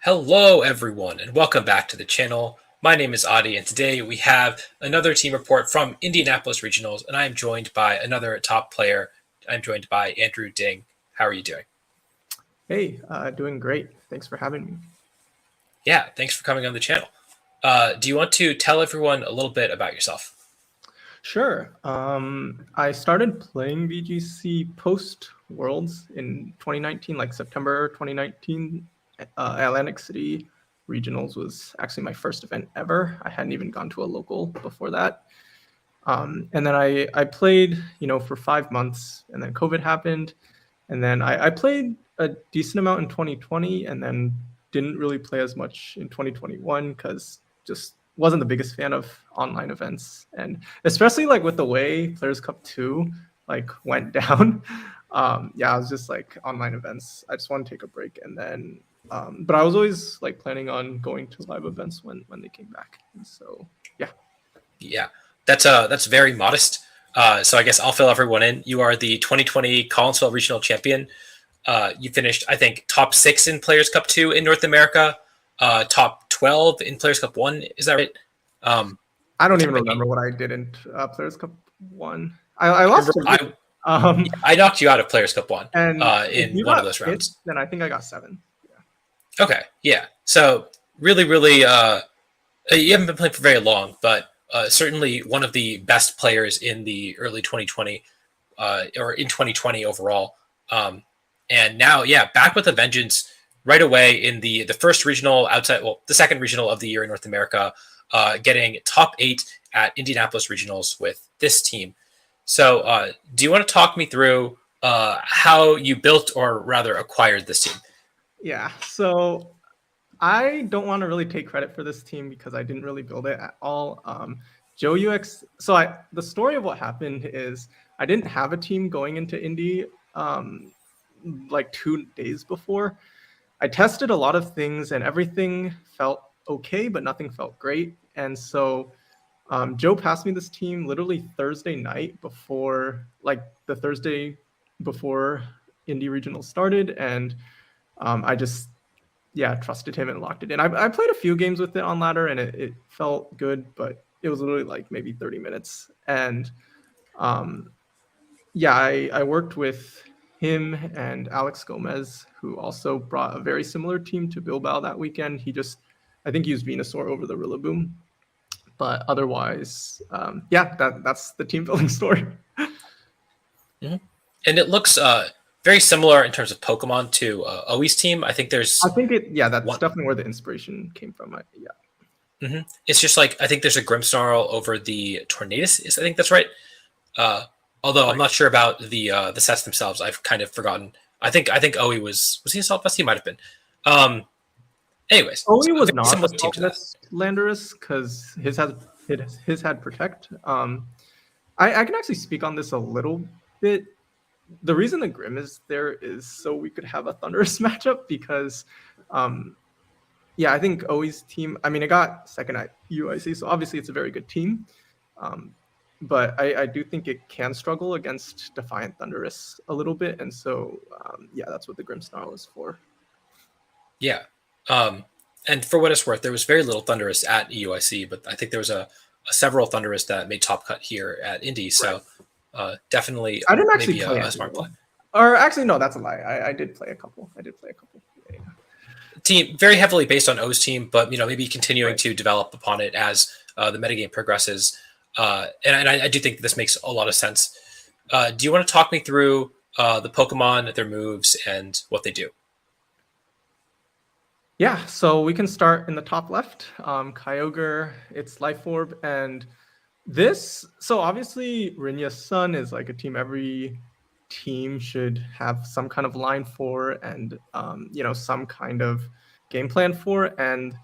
Hello, everyone, and welcome back to the channel. My name is Adi, and today we have another team report from Indianapolis Regionals, and I am joined by another top player. I'm joined by Andrew Ding. How are you doing? Hey, doing great. Thanks for having me. Yeah, thanks for coming on the channel. Do you want to tell everyone a little bit about yourself? Sure. I started playing VGC post Worlds in 2019, like September 2019. Atlantic City Regionals was actually my first event ever. I hadn't even gone to a local before that. And then I played, for 5 months, and then COVID happened. And then I played a decent amount in 2020, and then didn't really play as much in 2021 because just wasn't the biggest fan of online events, and especially like with the way Players Cup 2 like went down. I was just like, online events, I just want to take a break. And then but I was always like planning on going to live events when they came back. And so Yeah, that's very modest. So I guess I'll fill everyone in. You are the 2020 Collinsville Regional Champion. You finished, I think, top 6 in Players Cup 2 in North America, top 12 in Players Cup 1. Is that right? I don't even remember what I did in Players Cup 1. I lost. I knocked you out of Players Cup 1 and in one of those rounds. Then I think I got 7. Yeah. Okay, yeah. So really, you haven't been playing for very long, but certainly one of the best players in the early 2020 or in 2020 overall. And now, back with a vengeance right away in the first regional the second regional of the year in North America, getting top 8 at Indianapolis Regionals with this team. So do you want to talk me through how you built, or rather acquired, this team? Yeah, so I don't want to really take credit for this team because I didn't really build it at all. Joe UX. So the story of what happened is I didn't have a team going into Indy like 2 days before. I tested a lot of things and everything felt okay, but nothing felt great. And so Joe passed me this team literally Thursday night before, like the Thursday before Indy Regional started. And I just, trusted him and locked it in. I played a few games with it on ladder, and it felt good, but it was literally like maybe 30 minutes. And I worked with him and Alex Gomez, who also brought a very similar team to Bilbao that weekend. I think he used Venusaur over the Rillaboom. But otherwise, that's the team building story. Mm-hmm. And it looks very similar in terms of Pokemon to Oi's team. That's definitely where the inspiration came from. Mm-hmm. It's just like, I think there's a Grimmsnarl over the Tornadus. I think that's right. Although I'm not sure about the sets themselves. I've kind of forgotten. I think Oi was he Assault Vest? He might have been. Anyways, Oi was not Assault Vest Landorus because his had Protect. I can actually speak on this a little bit. The reason the Grim is there is so we could have a Thunderous matchup because, I think Oi's team, it got second at UIC, so obviously it's a very good team. But I do think it can struggle against Defiant Thunderous a little bit. And so, that's what the Grimmsnarl is for. Yeah. And for what it's worth, there was very little Thunderous at UIC, but I think there was a several Thunderous that made top cut here at Indy. So definitely, I didn't actually play a smart play. Or actually, no, that's a lie. I did play a couple. Yeah. Team very heavily based on O's team, but maybe continuing to develop upon it as the metagame progresses. And I do think this makes a lot of sense. Do you want to talk me through the Pokemon, their moves, and what they do? Yeah, so we can start in the top left. Kyogre, it's Life Orb, and this. So obviously, Rinya's Sun is like a team every team should have some kind of line for, and some kind of game plan for. And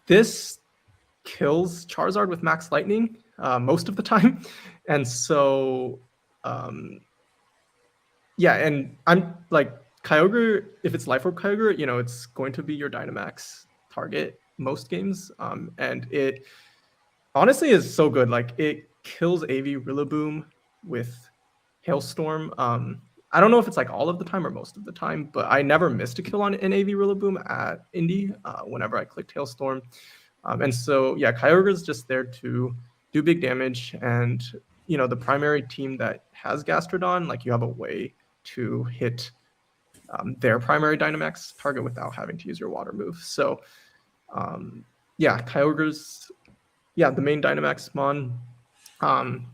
this kills Charizard with Max Lightning most of the time. And so and I'm like, Kyogre, if it's Life Orb Kyogre, it's going to be your Dynamax target most games. And it honestly is so good. Like, it kills AV Rillaboom with Hailstorm. I don't know if it's like all of the time or most of the time, but I never missed a kill on an AV Rillaboom at Indy whenever I clicked Hailstorm. And so, yeah, Kyogre is just there to do big damage. And, you know, the primary team that has Gastrodon, like you have a way to hit their primary Dynamax target without having to use your water move. So, yeah, Kyogre's, the main Dynamax mon. And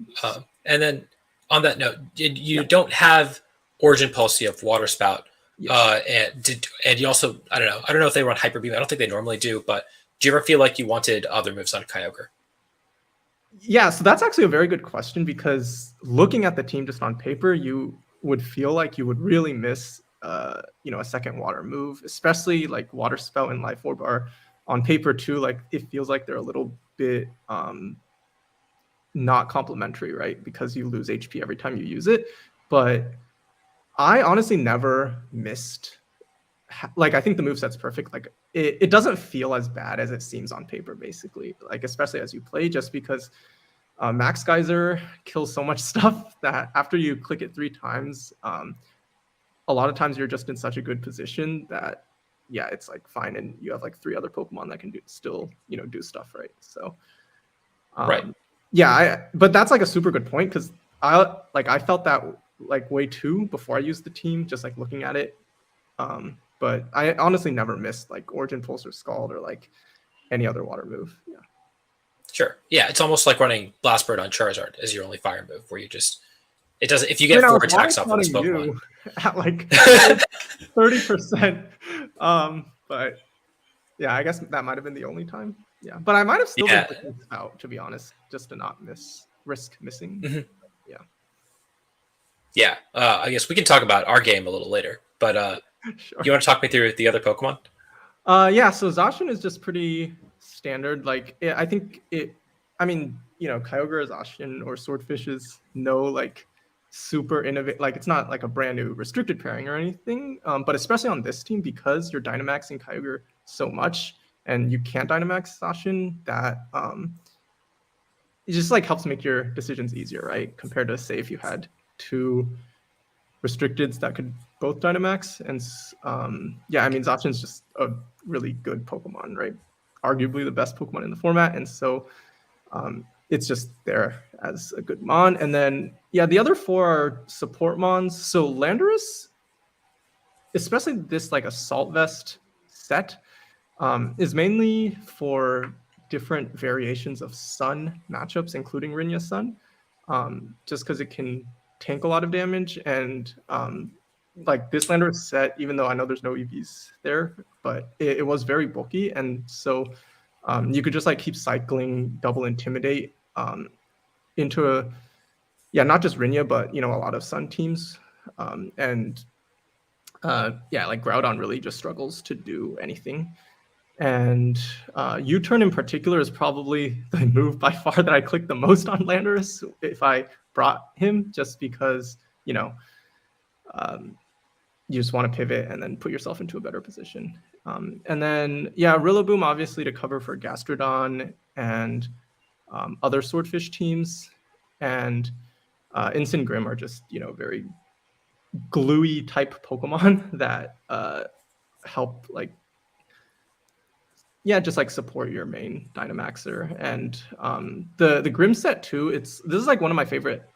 then on that note, you don't have Origin Pulse, you have Water Spout. And you also, I don't know if they run Hyper Beam. I don't think they normally do, but do you ever feel like you wanted other moves on Kyogre? Yeah, so that's actually a very good question, because looking at the team just on paper, you would feel like you would really miss you know, a second water move, especially like Water Spout and Life Orb are on paper too. Like it feels like they're a little bit not complementary, right? Because you lose HP every time you use it. But I honestly never missed, like, I think the moveset's perfect. Like it doesn't feel as bad as it seems on paper, basically, like especially as you play, just because Max Geyser kills so much stuff that after you click it 3 times, a lot of times you're just in such a good position that, yeah, it's like fine, and you have like 3 other Pokemon that can still, you know, do stuff, right? So, Right. Yeah, but that's like a super good point, because I felt that like way too before I used the team, just like looking at it. But I honestly never missed like Origin Pulse or Scald or like any other water move. Yeah. Sure. Yeah, it's almost like running Blast Bird on Charizard as your only fire move, where you just it doesn't. If you get 4 attacks off of this Pokemon, at like 30%. But yeah, I guess that might have been the only time. Yeah, but I might have still been picking out, to be honest, just to not risk missing. Mm-hmm. Yeah. Yeah, I guess we can talk about our game a little later, but Sure. You want to talk me through the other Pokemon? Yeah, so Zacian is just pretty standard. Like, I think I mean, you know, Kyogre, Zacian, or Swordfish is no like super innovative. Like, it's not like a brand new restricted pairing or anything. But especially on this team, because you're Dynamaxing Kyogre so much and you can't Dynamax Zacian, that it just like helps make your decisions easier, right? Compared to, say, if you had 2 restricteds that could both Dynamax. And yeah, I mean, Zacian's just a really good Pokemon, right? Arguably the best Pokemon in the format. And so it's just there as a good mon. And then, yeah, the other 4 are support mons. So Landorus, especially this like Assault Vest set, is mainly for different variations of Sun matchups, including Rinja Sun, just because it can tank a lot of damage. And like this Landorus set, even though I know there's no EVs there, but it was very bulky, and so you could just like keep cycling double Intimidate into not just Rinja, but you know, a lot of Sun teams. And yeah, like Groudon really just struggles to do anything. And U-turn in particular is probably the move by far that I clicked the most on Landorus if I brought him, just because, you know, you just want to pivot and then put yourself into a better position. And then, yeah, Rillaboom obviously to cover for Gastrodon and other Swordfish teams. And Instant Grim are just, you know, very gluey type Pokemon that help like, yeah, just like support your main Dynamaxer. And the Grim set too, this is like one of my favorite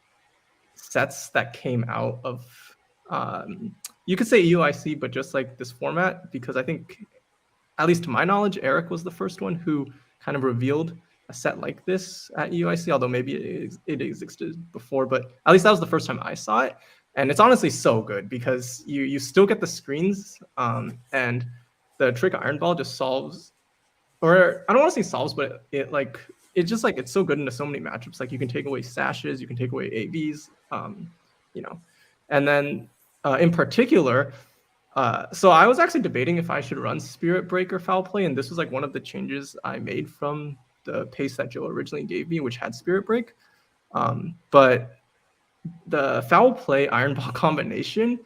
sets that came out of you could say EUIC, but just like this format, because I think, at least to my knowledge, Eric was the first one who kind of revealed a set like this at EUIC, although maybe it existed before, but at least that was the first time I saw it. And it's honestly so good, because you still get the screens, and the Trick Iron Ball just solves, or I don't want to say solves, but it's just like, it's so good into so many matchups. Like you can take away sashes, you can take away AVs, you know. And then in particular, so I was actually debating if I should run Spirit Break or Foul Play, and this was like one of the changes I made from the pace that Joe originally gave me, which had Spirit Break. But the Foul Play Iron Ball combination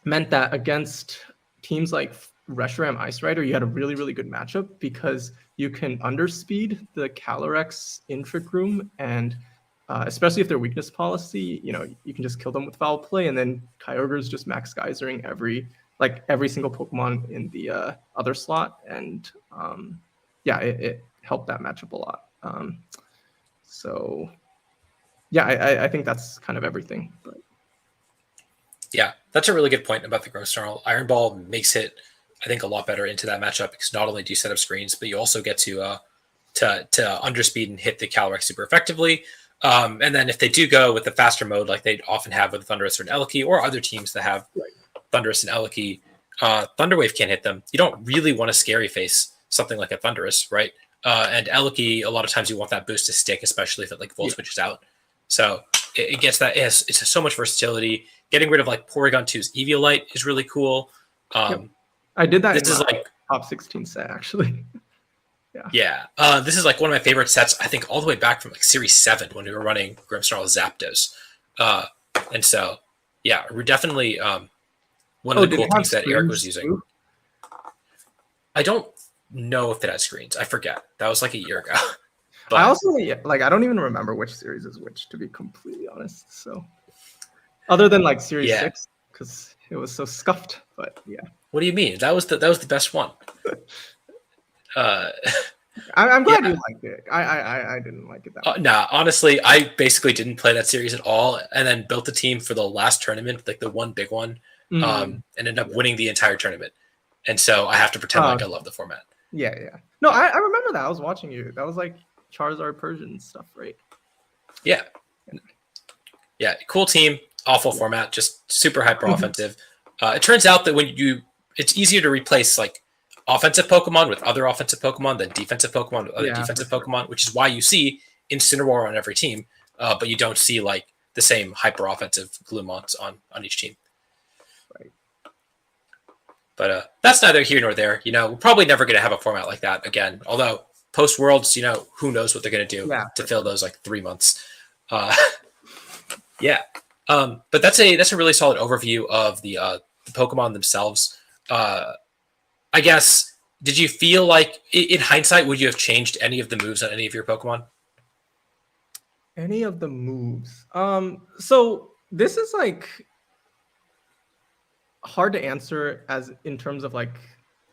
meant that against teams like Reshiram Ice Rider, you had a really, really good matchup, because you can underspeed the Calyrex in Trick Room and especially if they're weakness policy, you can just kill them with foul play, and then Kyogre's just max geysering every single Pokemon in the other slot, and it helped that matchup a lot. So yeah, I think that's kind of everything. But yeah, that's a really good point about the Grow Snarl. Iron Ball makes it, I think, a lot better into that matchup because not only do you set up screens, but you also get to underspeed and hit the Calyrex super effectively. And then if they do go with the faster mode, like they often have with Thundurus or Eliki, or other teams that have Thundurus and Eliki, Thunderwave can't hit them. You don't really want to scary face something like a Thundurus, right? And Eliki, a lot of times you want that boost to stick, especially if it like Volt switches out. So it gets that. It's so much versatility. Getting rid of like Porygon 2's Eviolite is really cool. I did that. This is like top 16 set actually. Yeah. This is like one of my favorite sets, I think, all the way back from like Series 7 when we were running Grimmsnarl Zapdos. And so, yeah, we're definitely one of the cool things that Eric was using. Too? I don't know if it has screens. I forget. That was like a year ago. But I also, I don't even remember which series is which, to be completely honest. So, other than like Series 6, because it was so scuffed. But yeah. What do you mean? That was the best one. I'm glad you liked it. I didn't like it that much. Nah, honestly, I basically didn't play that series at all, and then built a team for the last tournament, like the one big one, and ended up winning the entire tournament. And so I have to pretend like I love the format. Yeah. No, I remember that. I was watching you. That was like Charizard Persian stuff, right? Yeah. Cool team, awful format, just super hyper offensive. It turns out that it's easier to replace like offensive Pokemon with other offensive Pokemon than defensive Pokemon with other defensive Pokemon, which is why you see Incineroar on every team, but you don't see like the same hyper offensive Glumons on each team. Right. But that's neither here nor there. We're probably never going to have a format like that again. Although post Worlds, who knows what they're going to do to fill those like 3 months. Yeah. But that's a really solid overview of the Pokemon themselves. I guess, did you feel like, in hindsight, would you have changed any of the moves on any of your Pokemon? Any of the moves? So this is like hard to answer as in terms of like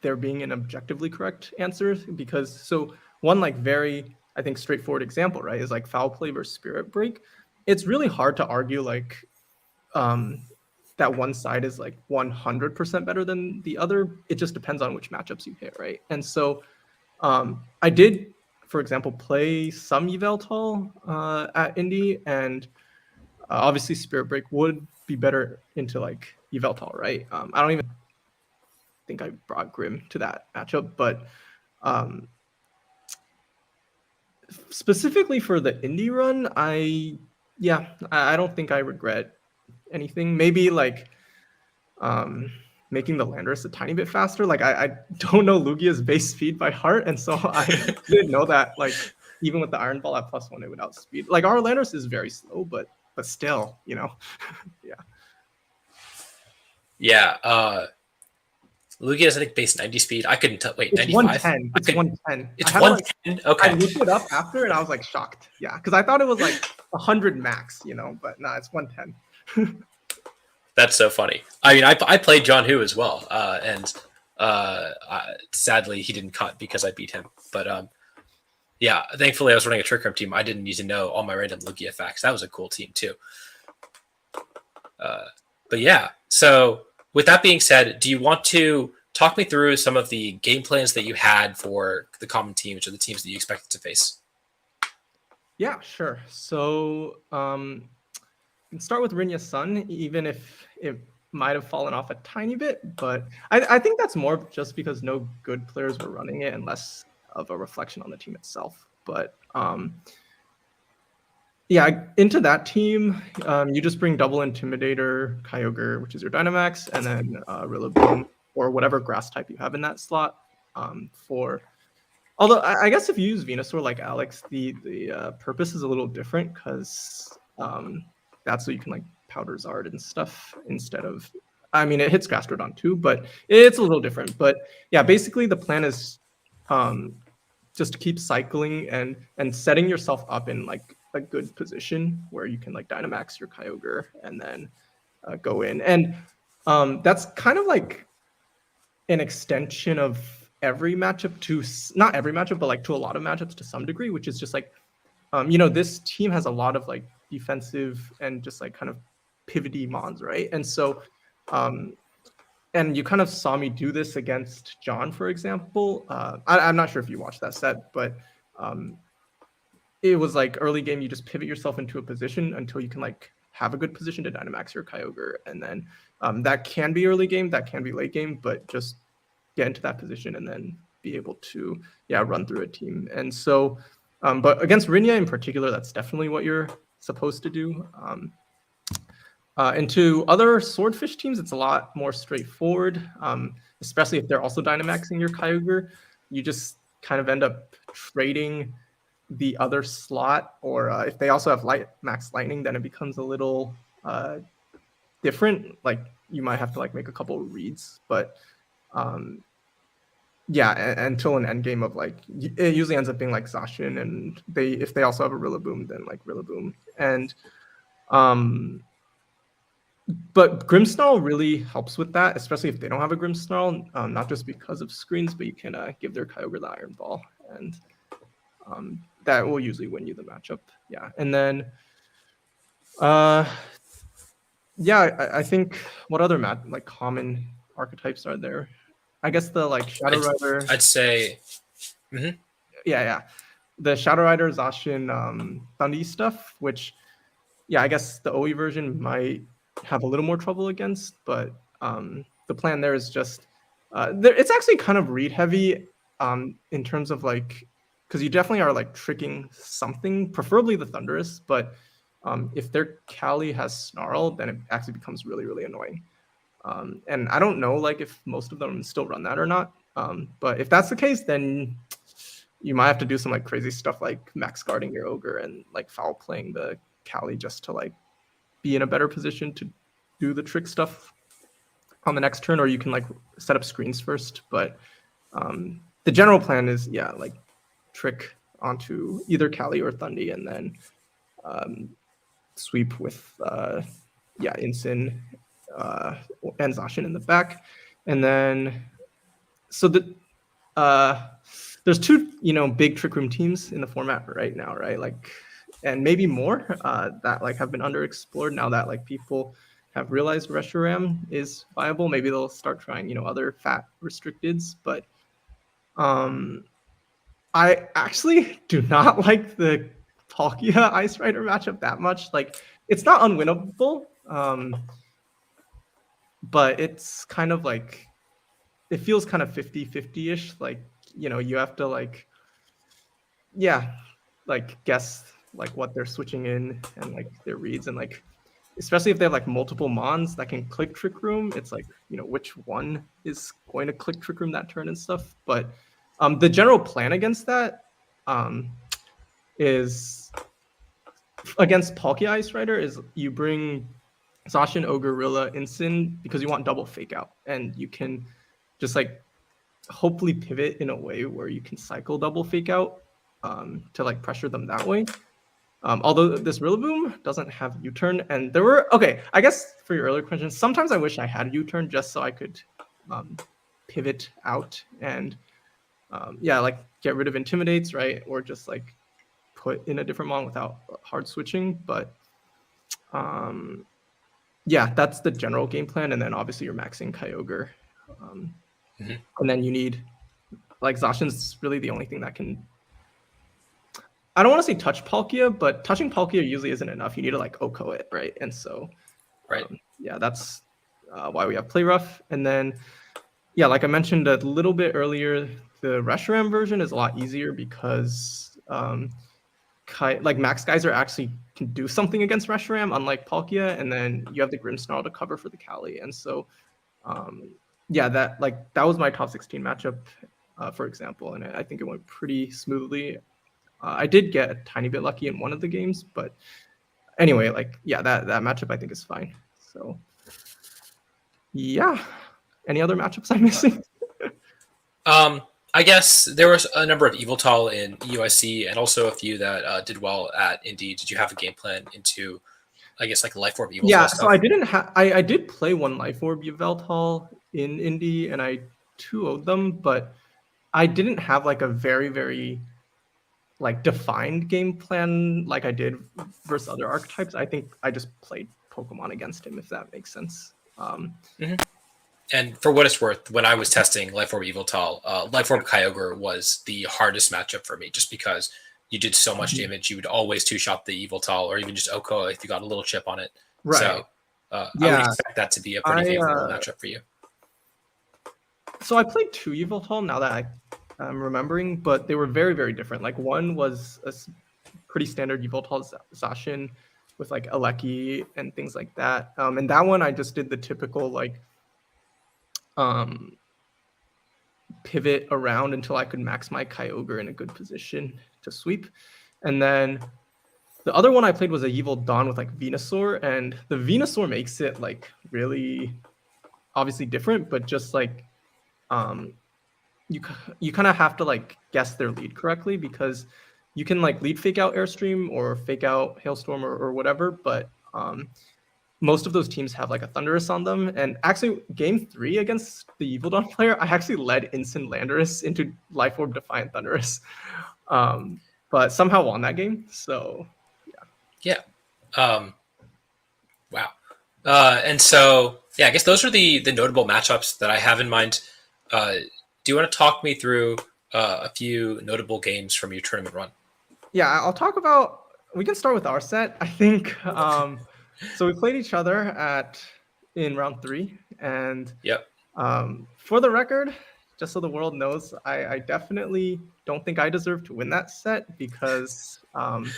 there being an objectively correct answer, because one like very, I think, straightforward example, right, is like Foul Play versus Spirit Break. It's really hard to argue like that one side is like 100% better than the other. It just depends on which matchups you hit, right? And so I did, for example, play some Yveltal at Indy, and obviously Spirit Break would be better into like Yveltal, right? I don't even think I brought Grim to that matchup, but specifically for the Indy run, I don't think I regret anything. Maybe like making the Landorus a tiny bit faster. Like I don't know Lugia's base speed by heart, and so I didn't know that like even with the Iron Ball at +1 it would outspeed. Like our Landorus is very slow, but still, Yeah. Lugia has, I think, base 90 speed. I couldn't tell. Wait, it's 95? 110. It's 110. It's 110? Okay. I looked it up after, and I was like shocked. Yeah, because I thought it was like 100 max, but nah, it's 110. That's so funny. I mean, I played John Hu as well, and sadly he didn't cut because I beat him. But yeah, thankfully I was running a Trick Room team. I didn't need to know all my random Lugia facts. That was a cool team too. But yeah, so with that being said, do you want to talk me through some of the game plans that you had for the common teams or the teams that you expected to face? Yeah, sure. So can start with Rinya's Sun, even if it might have fallen off a tiny bit, but I think that's more just because no good players were running it and less of a reflection on the team itself. But into that team, you just bring double Intimidator, Kyogre, which is your Dynamax, and then Rillaboom or whatever grass type you have in that slot. Although I guess if you use Venusaur like Alex, the purpose is a little different because that's so you can like Powder Zard and stuff instead of, I mean, it hits Gastrodon too, but it's a little different. But yeah, basically the plan is just to keep cycling and setting yourself up in like a good position where you can like Dynamax your Kyogre and then go in. And that's kind of like an extension of every matchup to not every matchup, but like to a lot of matchups to some degree, which is just like, this team has a lot of like defensive and just like kind of pivoty mons, right? And so, and you kind of saw me do this against John, for example. I'm not sure if you watched that set, but it was like early game, you just pivot yourself into a position until you can like have a good position to Dynamax your Kyogre. And then that can be early game, that can be late game, but just get into that position and then be able to, run through a team. And so, but against Rinya in particular, that's definitely what you're supposed to do. And to other Swordfish teams, it's a lot more straightforward, especially if they're also Dynamaxing your Kyogre. You just kind of end up trading the other slot, or if they also have max lightning, then it becomes a little different. Like you might have to like make a couple of reads, but until an end game of like, it usually ends up being like Zacian, and if they also have a Rillaboom, then like Rillaboom. And but Grimmsnarl really helps with that, especially if they don't have a Grimmsnarl, not just because of screens, but you can give their Kyogre the Iron Ball, and that will usually win you the matchup. Yeah, and then, I think what other like common archetypes are there? I guess the like Shadow Rider. I'd say, yeah, the Shadow Rider, Zacian, Thundy stuff, which, I guess the OE version might have a little more trouble against, but the plan there is just it's actually kind of read heavy in terms of like, because you definitely are like tricking something, preferably the Thundurus, but if their Cali has Snarl, then it actually becomes really, really annoying. And I don't know like if most of them still run that or not, but if that's the case, then you might have to do some like crazy stuff like max guarding your Ogre and like foul playing the Cali just to like be in a better position to do the trick stuff on the next turn, or you can like set up screens first. But the general plan is like trick onto either Cali or Thundy, and then sweep with Incin and Zacian in the back. And then so there's two big Trick Room teams in the format right now, right? Like, and maybe more that like have been underexplored now that like people have realized Reshiram is viable. Maybe they'll start trying other fat restricteds, but I actually do not like the Palkia Ice Rider matchup that much. Like, it's not unwinnable, but it's kind of like, it feels kind of 50-50-ish. Like, you have to like, guess like what they're switching in and like their reads, and like, especially if they have like multiple mons that can click Trick Room, it's like, which one is going to click Trick Room that turn and stuff. But the general plan against that is against Palkia Ice Rider is you bring Zacian, Ogre, Rilla, Incin, because you want double fake out, and you can just like hopefully pivot in a way where you can cycle double fake out to like pressure them that way. Although this Rillaboom doesn't have U-turn, and there were, I guess for your earlier question, sometimes I wish I had U-turn just so I could pivot out and like get rid of Intimidates, right? Or just like put in a different mon without hard switching. But that's the general game plan. And then obviously you're maxing Kyogre. And then you need, like, Zacian's really the only thing that can, I don't want to say touch Palkia, but touching Palkia usually isn't enough. You need to like Oko it, right? And so, that's why we have Play Rough. And then, like I mentioned a little bit earlier, the Reshiram version is a lot easier because like Max Geyser actually can do something against Reshiram, unlike Palkia, and then you have the Grimmsnarl to cover for the Cali. And so, that was my top 16 matchup, for example, and I think it went pretty smoothly. I did get a tiny bit lucky in one of the games, but anyway, that matchup I think is fine. So, any other matchups I'm missing? I I guess there was a number of Eviltal in EUIC and also a few that did well at Indy. Did you have a game plan into, I guess, like Life Orb Eviltal Yeah, stuff? so I didn't have. I did play one Life Orb Yveltal in Indy, and I 2-0'd them, but I didn't have like a very like defined game plan like I did versus other archetypes. I think I just played Pokemon against him, if that makes sense. And for what it's worth, when I was testing Life Orb Eviltal, Life Orb Kyogre was the hardest matchup for me, just because you did so much damage. You would always two-shot the Eviltal, or even just Oko if you got a little chip on it. Right. So I would expect that to be a pretty favorable matchup for you. So I played 2 Yveltal now that I'm remembering, but they were very different. Like one was a pretty standard Yveltal Zacian with like Aleki and things like that. And that one I just did the typical like pivot around until I could max my Kyogre in a good position to sweep. And then the other one I played was a Evil Dawn with like Venusaur, and the Venusaur makes it like really obviously different, but just like you kind of have to like guess their lead correctly, because you can like lead fake out Airstream or fake out Hailstorm or whatever, but most of those teams have like a Thundurus on them. And actually, game 3 against the Evil Dawn player, I actually led Instant Landorus into Life Orb Defiant Thundurus, but somehow won that game. So yeah. Wow. And so I guess those are the notable matchups that I have in mind. Do you want to talk me through a few notable games from your tournament run? Yeah, I'll talk about. We can start with our set, I think. So we played each other in round 3, and for the record, just so the world knows, I definitely don't think I deserve to win that set, because Adi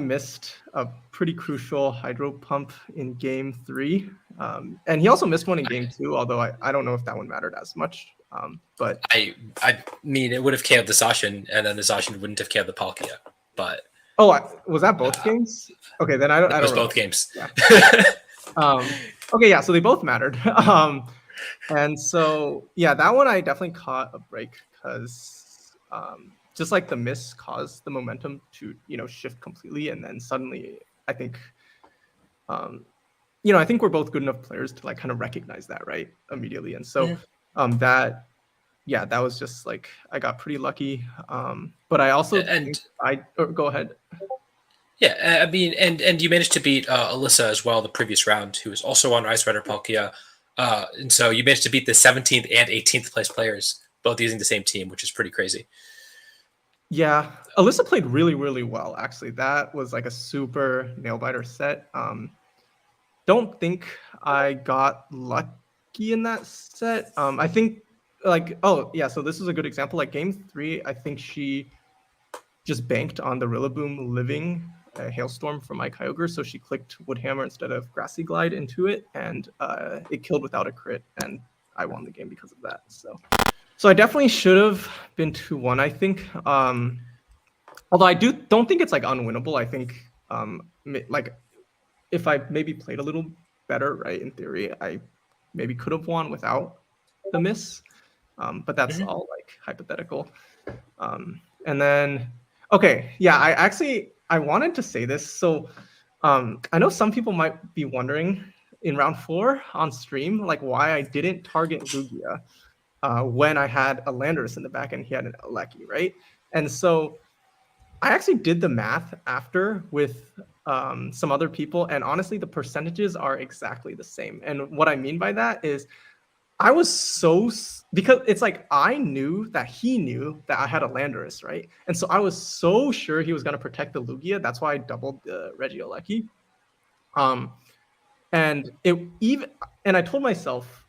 missed a pretty crucial Hydro Pump in game 3, and he also missed one in game 2, although I don't know if that one mattered as much. But I mean, it would have KO'd the Zacian, and then the Zacian wouldn't have KO'd the Palkia. But was that both games? Okay, then I don't. It was both games. Yeah. Okay, yeah, so they both mattered. And so that one I definitely caught a break, because just like the miss caused the momentum to shift completely, and then suddenly I think I think we're both good enough players to like kind of recognize that right immediately, and so that was just like I got pretty lucky. But I also go ahead. Yeah, I mean, and you managed to beat Alyssa as well the previous round, who was also on Ice Rider Palkia, and so you managed to beat the 17th and 18th place players, both using the same team, which is pretty crazy. Yeah, Alyssa played really well, actually. That was like a super nail-biter set. Don't think I got lucky in that set. I think so this is a good example. Like game 3, I think she just banked on the Rillaboom living Hailstorm from my Kyogre, so she clicked Woodhammer instead of Grassy Glide into it, and it killed without a crit, and I won the game because of that. So I definitely should have been 2-1, I think. Although I don't think it's like unwinnable. I think like if I maybe played a little better, right, in theory, I maybe could have won without the miss. But that's all like hypothetical. And then I wanted to say this. So I know some people might be wondering in round 4 on stream, like why I didn't target Lugia when I had a Landorus in the back and he had an Aleki, right? And so I actually did the math after with some other people, and honestly, the percentages are exactly the same. And what I mean by that is I was because it's like I knew that he knew that I had a Landorus, right? And so I was so sure he was going to protect the Lugia. That's why I doubled the Regieleki. And I told myself,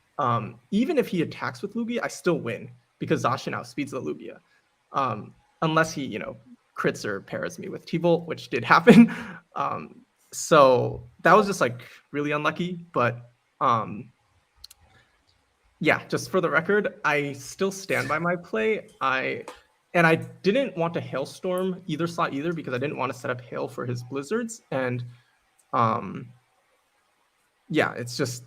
even if he attacks with Lugia, I still win, because Zacian outspeeds the Lugia. Unless he, crits or pairs me with T-Bolt, which did happen. So that was just like really unlucky. But just for the record, I still stand by my play. I didn't want to Hailstorm either slot either, because I didn't want to set up Hail for his Blizzards. And it's just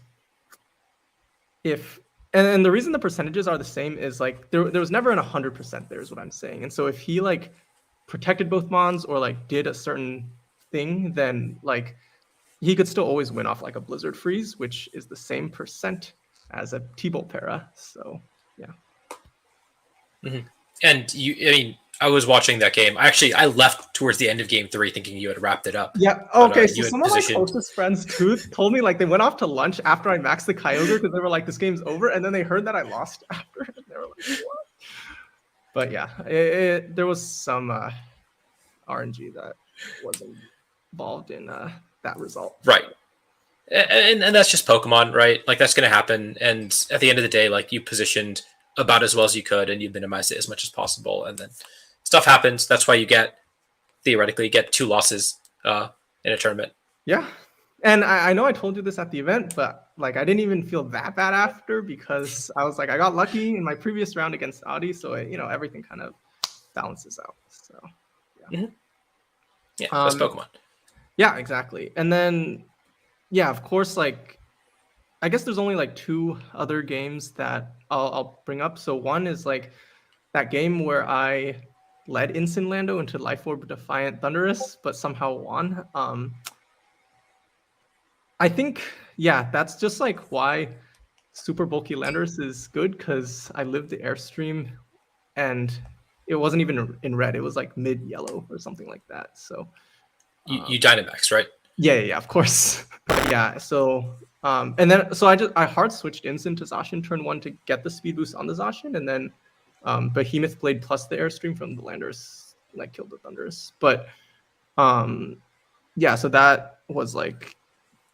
if And the reason the percentages are the same is like there was never an 100% there is what I'm saying. And so if he like protected both mons or like did a certain thing, then like he could still always win off like a Blizzard freeze, which is the same percent as a T-Bolt para. So yeah. Mm-hmm. And I was watching that game. I left towards the end of game 3 thinking you had wrapped it up. Yeah. Okay. So some of my closest friends too told me like they went off to lunch after I maxed the Kyogre because they were like, this game's over. And then they heard that I lost after. And they were like, what? But yeah, there was some RNG that wasn't involved in that result. Right. And that's just Pokemon, right? Like that's going to happen. And at the end of the day, like you positioned about as well as you could and you minimized it as much as possible. And then stuff happens. That's why you theoretically get 2 losses in a tournament. Yeah. And I know I told you this at the event, but like I didn't even feel that bad after because I was like, I got lucky in my previous round against Audi. So, everything kind of balances out. So, yeah. Mm-hmm. Yeah, that's Pokemon. Yeah, exactly. And then, yeah, of course, like, I guess there's only like 2 other games that I'll bring up. So one is like that game where I led Instant Lando into Life Orb Defiant Thunderous, but somehow won. I think, yeah, that's just like why Super Bulky Landorus is good, because I lived the Airstream and it wasn't even in red. It was like mid-yellow or something like that. So you Dynamax, right? Yeah, of course. Yeah, so and then so I hard switched Instant to Zacian turn 1 to get the speed boost on the Zacian, and then Behemoth Blade plus the Airstream from the Landorus like killed the Thunderous. But yeah, so that was like,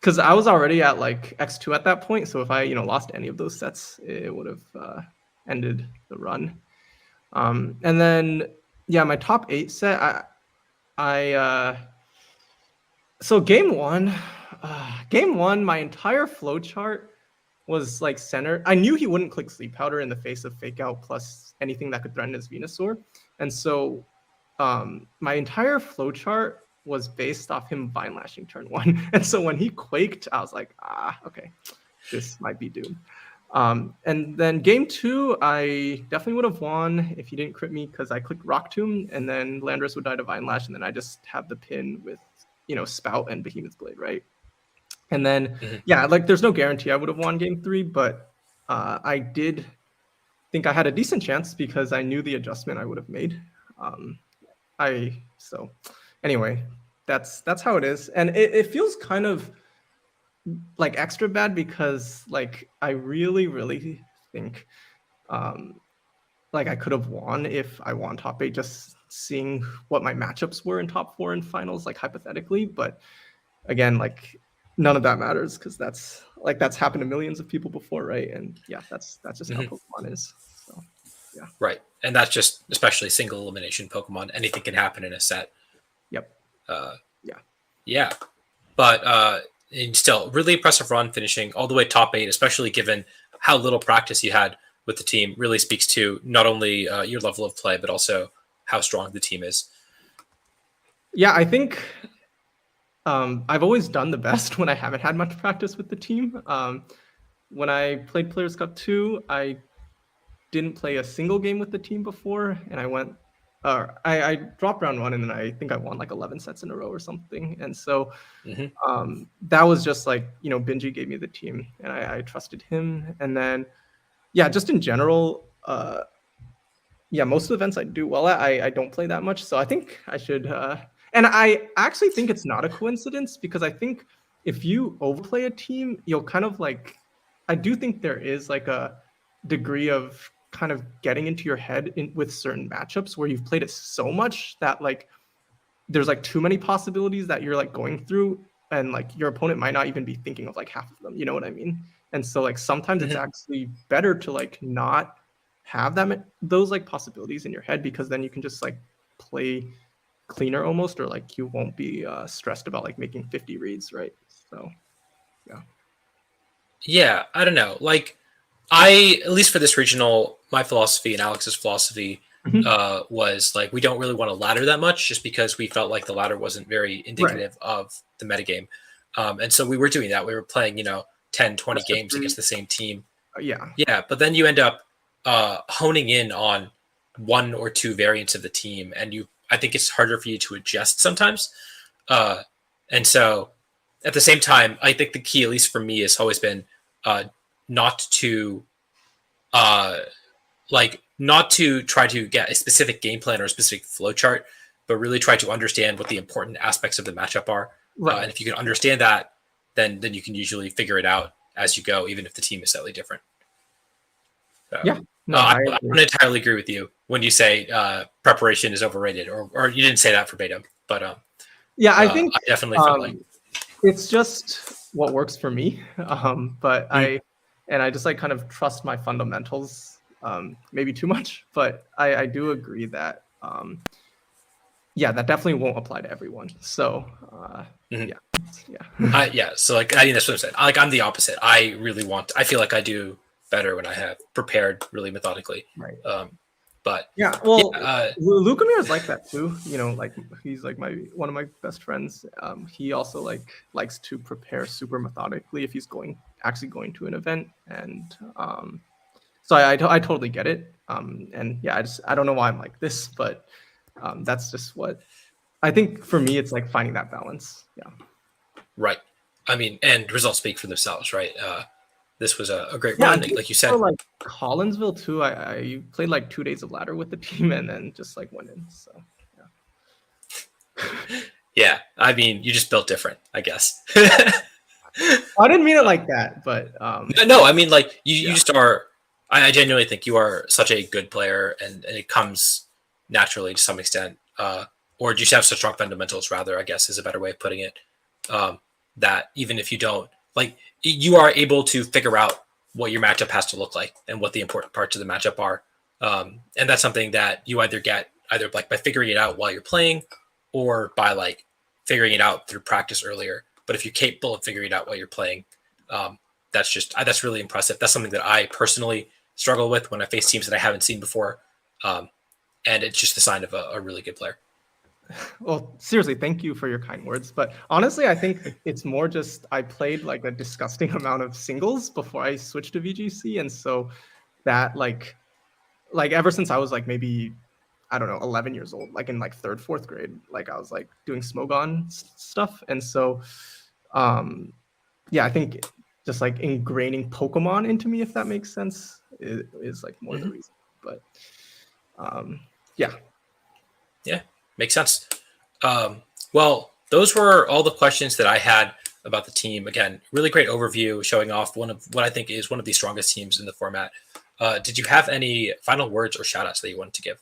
because I was already at like X2 at that point, so if I lost any of those sets, it would have ended the run. And then yeah, my top 8 set, so game one, my entire flowchart was like centered. I knew he wouldn't click Sleep Powder in the face of Fake Out plus anything that could threaten his Venusaur. And so my entire flowchart was based off him Vine Lashing turn 1. And so when he quaked, I was like, okay, this might be doomed. And then game 2, I definitely would have won if he didn't crit me, because I clicked Rock Tomb and then Landorus would die to Vine Lash, and then I just have the pin with Spout and Behemoth Blade, right? And then yeah, like there's no guarantee I would have won game 3, but I did think I had a decent chance because I knew the adjustment I would have made. So anyway, that's how it is. And it feels kind of like extra bad because like I really think like I could have won if I won top 8, just seeing what my matchups were in top 4 and finals, like hypothetically. But again, like none of that matters because that's happened to millions of people before, right? And yeah, that's just how Pokemon is. So yeah. Right. And that's just especially single elimination Pokemon. Anything can happen in a set. Yep. Yeah. But and still really impressive run, finishing all the way top 8, especially given how little practice you had with the team. Really speaks to not only your level of play, but also how strong the team is. Yeah, I think I've always done the best when I haven't had much practice with the team. When I played Players Cup 2, I didn't play a single game with the team before, and I dropped round 1, and then I think I won like 11 sets in a row or something. And so that was just like, Benji gave me the team, and I trusted him. And then, yeah, just in general, yeah, most of the events I do well at, I don't play that much. So I think I should, and I actually think it's not a coincidence, because I think if you overplay a team, you'll kind of like, I do think there is like a degree of kind of getting into your head with certain matchups where you've played it so much that like there's like too many possibilities that you're like going through, and like your opponent might not even be thinking of like half of them, you know what I mean? And so like sometimes it's actually better to like not have those like possibilities in your head, because then you can just like play cleaner almost, or like you won't be stressed about like making 50 reads, right? So yeah, I don't know, like at least for this regional, my philosophy and Alex's philosophy was like, we don't really want to ladder that much, just because we felt like the ladder wasn't very indicative of the metagame. And so we were doing that. We were playing, 10, 20 games against the same team Yeah. Yeah, but then you end up honing in on one or two variants of the team, and I think it's harder for you to adjust sometimes. Uh, and so, at the same time, I think the key, at least for me, has always been uh, not to uh, not to try to get a specific game plan or a specific flow chart, but really try to understand what the important aspects of the matchup are. Right. And if you can understand that, then you can usually figure it out as you go, even if the team is slightly different. So, Yeah. No, I I don't agree. entirely agree with you when you say preparation is overrated, or you didn't say that verbatim, but Yeah, I think I definitely felt like it's just what works for me. But Mhm. I just like kind of trust my fundamentals, maybe too much, but I do agree that yeah, that definitely won't apply to everyone. So Mhm. yeah, yeah. Yeah. So like I mean that's what I'm saying. Like I'm the opposite. I feel like I do better when I have prepared really methodically. Right. Um, but Yeah, yeah, well, Lukemir is like that too. You know, like he's like one of my best friends. He also like likes to prepare super methodically if he's actually going to an event, and so I totally get it. And yeah, I don't know why I'm like this, but that's just what I think. For me, it's like finding that balance. Yeah. right. I mean, and results speak for themselves, right? This was a great Yeah, I run, think like you for said. like Collinsville too, I played like 2 days of ladder with the team and then just like went in. So yeah. Yeah. I mean, you just built different, I guess. I didn't mean it like that, but No, I mean, like you yeah, just are. I genuinely think you are such a good player, and it comes naturally to some extent, or you just have such strong fundamentals. Rather, I guess is a better way of putting it. Um, that even if you don't like, you are able to figure out what your matchup has to look like and what the important parts of the matchup are, and that's something that you either get either like by figuring it out while you're playing, or by like figuring it out through practice earlier. But if you're capable of figuring it out while you're playing, um, that's really impressive. That's something that I personally struggle with when I face teams that I haven't seen before, um, and it's just a sign of a really good player. well, seriously, thank you for your kind words. But honestly, I think it's more just I played like a disgusting amount of singles before I switched to VGC, and so that like ever since I was like maybe I don't know 11 years old, like in like third, fourth grade, like I was like doing Smogon stuff, and so um yeah, I think just like ingraining Pokemon into me, if that makes sense, is like more the Mm-hmm. reason. But um yeah, Yeah, makes sense. Well, those were all the questions that I had about the team. Again, really great overview showing off one of what I think is one of the strongest teams in the format. Did you have any final words or shout outs that you wanted to give?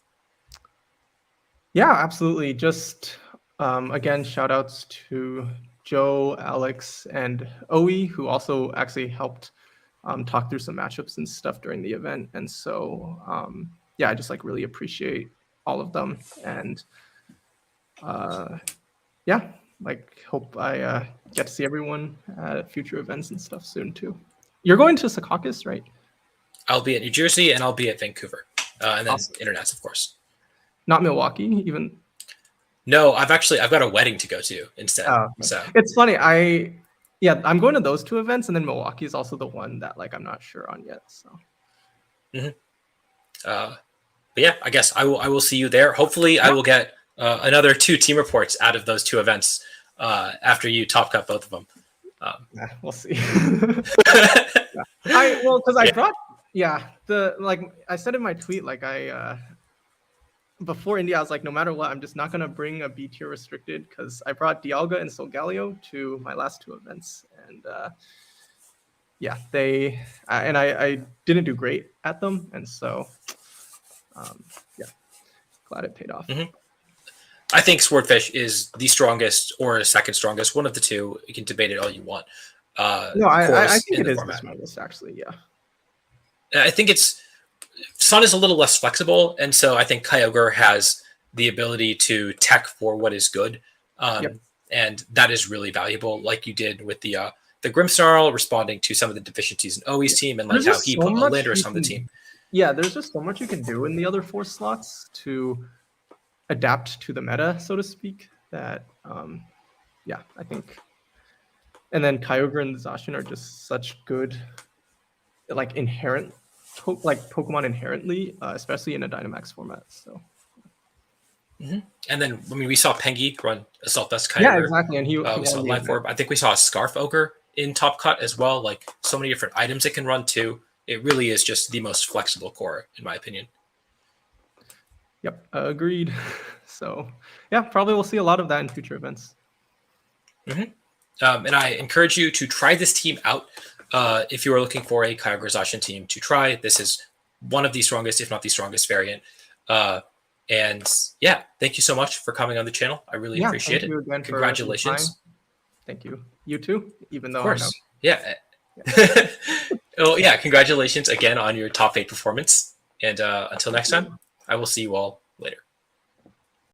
yeah, absolutely. Just again, shout outs to Joe, Alex, and Oe, who also actually helped talk through some matchups and stuff during the event. And so, yeah, I just like really appreciate all of them. And yeah, like hope I get to see everyone at future events and stuff soon too. You're going to Secaucus, right? I'll be at New Jersey and I'll be at Vancouver, and then Awesome. internets, of course. Not Milwaukee, even. No, I've got a wedding to go to instead. Okay. So It's funny. Yeah, I'm going to those two events, and then Milwaukee is also the one that like I'm not sure on yet. So mhm. uh, but yeah, I guess I will see you there. Hopefully, I yeah, will get another two team reports out of those two events after you top cut both of them. Um, yeah, we'll see. Yeah. Because I yeah, brought the like I said in my tweet like before India I was like no matter what I'm just not gonna bring a B tier restricted because I brought Dialga and Solgaleo to my last two events and yeah I didn't do great at them and so yeah glad it paid off. mhm. I think Swordfish is the strongest or second strongest, one of the two. You can debate it all you want. No, I Cores think in it the is the format. strongest actually. Yeah. I think it's Sun is a little less flexible, and so I think Kyogre has the ability to tech for what is good, Yep. and that is really valuable. Like you did with the Grimmsnarl responding to some of the deficiencies in Oe's Yeah. team, and like There's how just he so put much you Landorus on the team. can. Yeah, there's just so much you can do in the other four slots to adapt to the meta, so to speak. That yeah, I think. And then Kyogre and Zacian are just such good like inherent, like Pokemon inherently, especially in a Dynamax format. So And then, I mean, we saw Pengy run Assault Vest Kyogre. yeah, exactly. And he We saw won the Life event. Orb. I think we saw a Scarf Ogre in Top Cut as well. Like so many different items it can run too. It really is just the most flexible core, in my opinion. Yep, agreed. So yeah, probably we'll see a lot of that in future events. And I encourage you to try this team out. If you are looking for a Kyogre Zacian team to try, this is one of the strongest, if not the strongest variant. And yeah, thank you so much for coming on the channel. I really appreciate thank it. you again for Congratulations. Thank you. You too, even though Of course. I know. Yeah. Well, yeah, congratulations again on your top 8 performance. And until next time, I will see you all